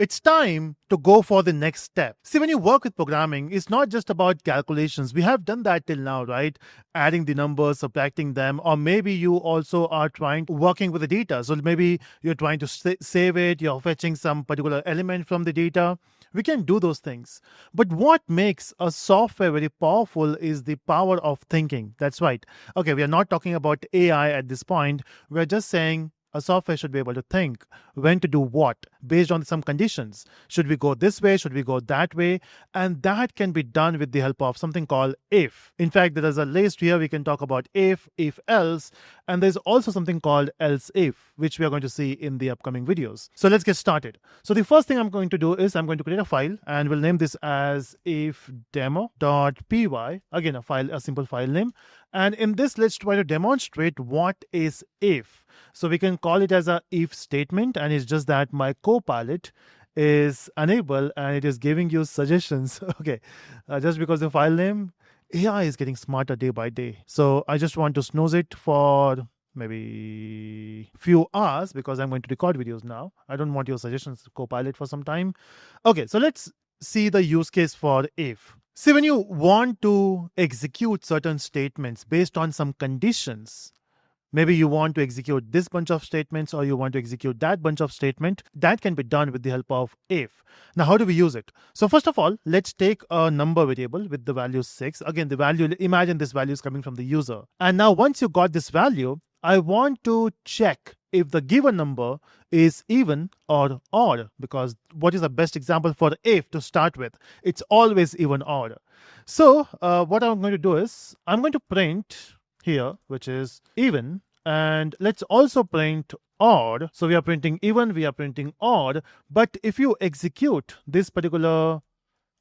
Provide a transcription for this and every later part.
it's time to go for the next step. See, when you work with programming, it's not just about calculations. We have done that till now, right? Adding the numbers, subtracting them, or maybe you also are working with the data. So maybe you're trying to save it, you're fetching some particular element from the data. We can do those things. But what makes a software very powerful is the power of thinking. That's right. Okay, we are not talking about AI at this point. We're just saying a software should be able to think when to do what based on some conditions. Should we go this way? Should we go that way? And that can be done with the help of something called if. In fact, there is a list here. We can talk about if else, and there's also something called else if, which we are going to see in the upcoming videos. So let's get started. So the first thing I'm going to do is I'm going to create a file, and we'll name this as ifdemo.py. Again, a simple file name. And in this, let's try to demonstrate what is if. So we can call it as a if statement, and it's just that my Copilot is unable and it is giving you suggestions. Okay, just because the file name, AI is getting smarter day by day. So I just want to snooze it for maybe few hours because I'm going to record videos now. I don't want your suggestions, Copilot, for some time. Okay, so let's see the use case for if. See, when you want to execute certain statements based on some conditions, maybe you want to execute this bunch of statements or you want to execute that bunch of statement, that can be done with the help of if. Now, how do we use it? So first of all, let's take a number variable with the value 6. Again, the value, imagine this value is coming from the user. And now once you got this value, I want to check if the given number is even or odd, because what is the best example for if to start with? It's always even odd. So what I'm going to do is I'm going to print here, which is even, and let's also print odd. So we are printing even, we are printing odd, but if you execute this particular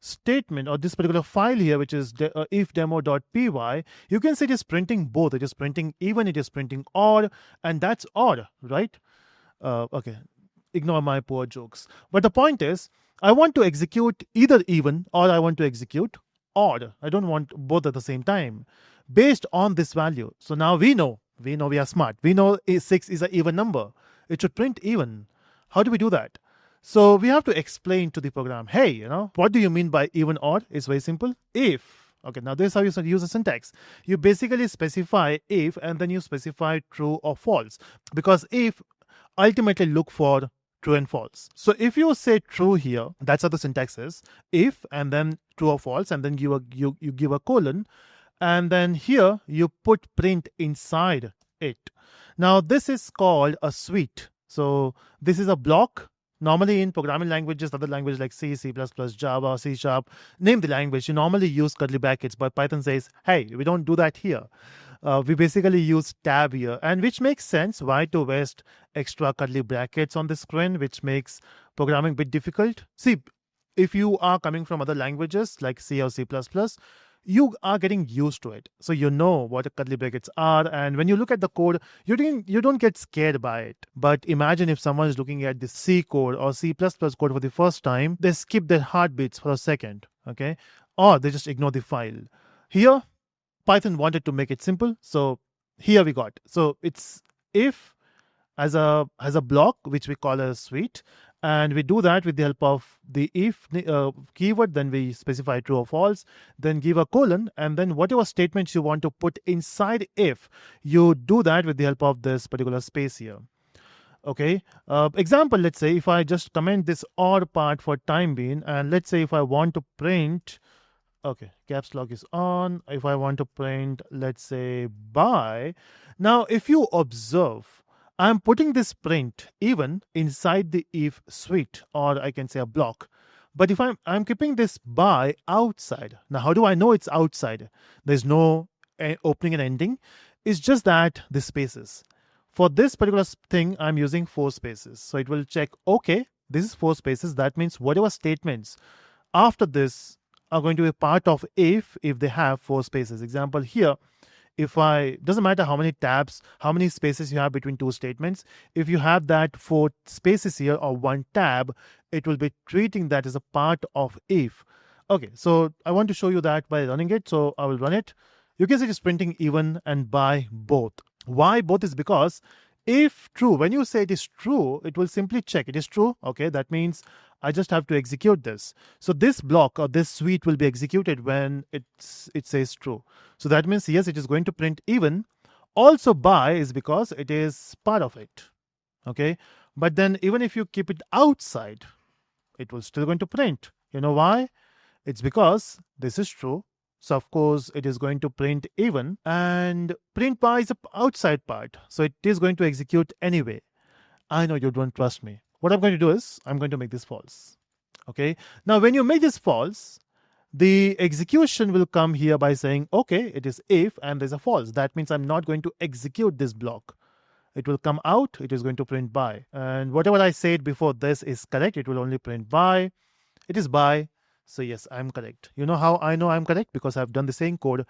statement or this particular file here, which is ifdemo.py, you can see it is printing both. It is printing even, it is printing odd, and that's odd, right? Okay, ignore my poor jokes. But the point is, I want to execute either even or I want to execute odd. I don't want both at the same time based on this value. So now we know we are smart. We know 6 is an even number. It should print even. How do we do that? So we have to explain to the program, hey, what do you mean by even odd? It's very simple. If. Okay, now this is how you use the syntax. You basically specify if and then you specify true or false, because if ultimately look for true and false. So if you say true here, that's how the syntax is. If and then true or false, and then you give a colon, and then here you put print inside it. Now this is called a suite. So this is a block. Normally in programming languages, other languages like C, C++, Java, C#, name the language, you normally use curly brackets, but Python says, hey, we don't do that here. We basically use tab here, and which makes sense. Why to waste extra curly brackets on the screen, which makes programming a bit difficult. See, if you are coming from other languages like C or C++, you are getting used to it. So you know what the curly brackets are, and when you look at the code, you don't get scared by it. But imagine if someone is looking at the C code or C++ code for the first time, they skip their heartbeats for a second, okay? Or they just ignore the file. Here, Python wanted to make it simple, so here we got. So it's if as a block, which we call a suite, and we do that with the help of the if keyword. Then we specify true or false, then give a colon, and then whatever statements you want to put inside if, you do that with the help of this particular space here. Okay, example, let's say if I just comment this odd part for time being, and let's say if I want to print, okay, caps lock is on. If I want to print, let's say by, now if you observe, I'm putting this print even inside the if suite, or I can say a block. But if I'm keeping this by outside. Now, how do I know it's outside? There's no opening and ending. It's just that the spaces. For this particular thing, I'm using 4 spaces. So it will check, okay, this is 4 spaces. That means whatever statements after this are going to be part of if they have 4 spaces. Example here, doesn't matter how many tabs, how many spaces you have between 2 statements. If you have that 4 spaces here or 1 tab, it will be treating that as a part of if. Okay, so I want to show you that by running it. So I will run it. You can see it's printing even and by both. Why both is because if true, when you say it is true, it will simply check it is true. Okay, that means I just have to execute this. So this block or this suite will be executed when it says true. So that means yes, it is going to print even. Also by is because it is part of it. Okay, but then even if you keep it outside, it will still going to print. You know why? It's because this is true. So of course it is going to print even, and print by is the outside part. So it is going to execute anyway. I know you don't trust me. What I'm going to do is I'm going to make this false. Okay. Now when you make this false, the execution will come here by saying, okay, it is if and there's a false. That means I'm not going to execute this block. It will come out. It is going to print by. And whatever I said before this is correct. It will only print by. It is by. So yes, I'm correct. You know how I know I'm correct? Because I've done the same code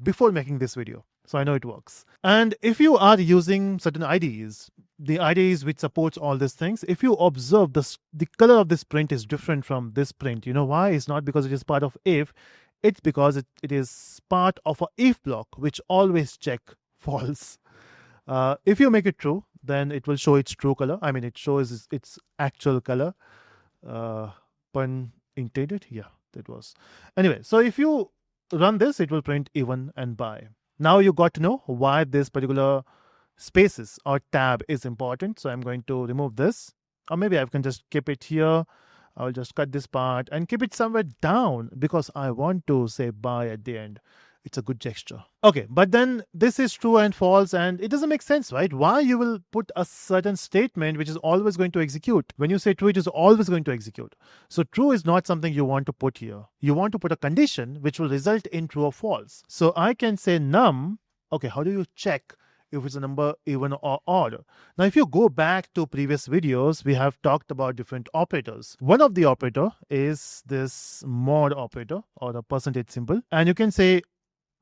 before making this video. So I know it works. And if you are using certain IDEs, the IDEs which supports all these things, if you observe the color of this print is different from this print. You know why? It's not because it is part of if. It's because it is part of a if block, which always check false. If you make it true, then it will show its true color. I mean, it shows its actual color. Pun intended. Yeah, that was. Anyway, so if you run this, it will print even and by. Now you got to know why this particular spaces or tab is important. So I'm going to remove this, or maybe I can just keep it here. I'll just cut this part and keep it somewhere down because I want to say by at the end. It's a good gesture. Okay, but then this is true and false, and it doesn't make sense, right? Why you will put a certain statement which is always going to execute? When you say true, it is always going to execute. So true is not something you want to put here. You want to put a condition which will result in true or false. So I can say num. Okay, how do you check if it's a number even or odd? Now, if you go back to previous videos, we have talked about different operators. One of the operator is this mod operator or the percentage symbol, and you can say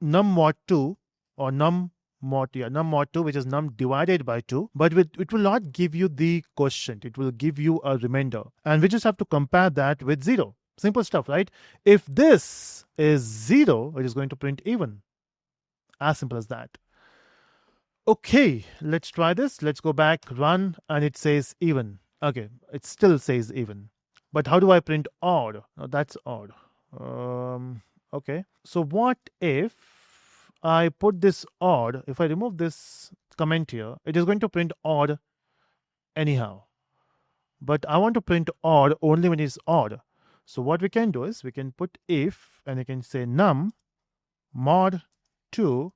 num mod 2 or num mod 2, which is num divided by 2, but it will not give you the quotient. It will give you a remainder, and we just have to compare that with 0. Simple stuff, right? If this is 0, it is going to print even. As simple as that. Okay, let's try this. Let's go back, run, and it says even. Okay, it still says even. But how do I print odd? Oh, that's odd. Okay, so what if I put this odd? If I remove this comment here, it is going to print odd anyhow. But I want to print odd only when it's odd. So what we can do is we can put if, and you can say num mod 2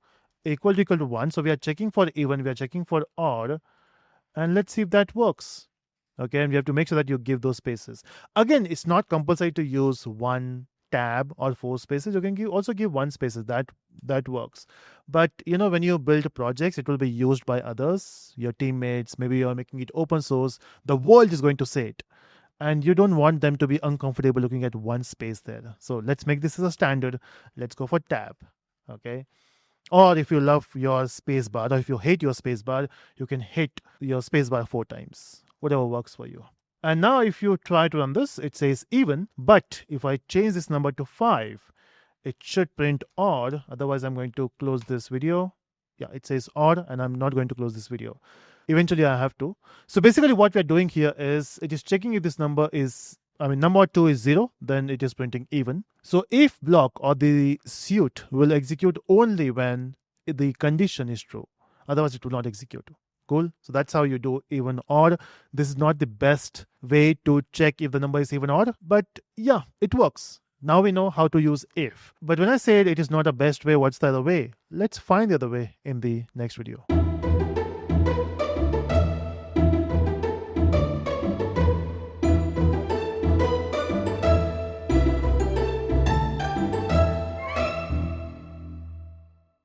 equal to 1. So we are checking for even, we are checking for odd, and let's see if that works. Okay, and we have to make sure that you give those spaces. Again, it's not compulsory to use one tab or 4 spaces. You can also give 1 spaces. That works. But you know, when you build projects, it will be used by others, your teammates. Maybe you're making it open source. The world is going to say it, and you don't want them to be uncomfortable looking at 1 space there. So let's make this as a standard. Let's go for tab. Okay. Or if you love your space bar, or if you hate your space bar, you can hit your space bar 4 times. Whatever works for you. And now if you try to run this, it says even, but if I change this number to 5, it should print odd. Otherwise, I'm going to close this video. Yeah, it says odd, and I'm not going to close this video. Eventually, I have to. So basically what we're doing here is it is checking if this number is, number 2 is 0, then it is printing even. So if block or the suite will execute only when the condition is true. Otherwise, it will not execute. Cool. So that's how you do even odd. This is not the best way to check if the number is even odd, but yeah, it works. Now we know how to use if. But when I said it is not the best way, what's the other way? Let's find the other way in the next video.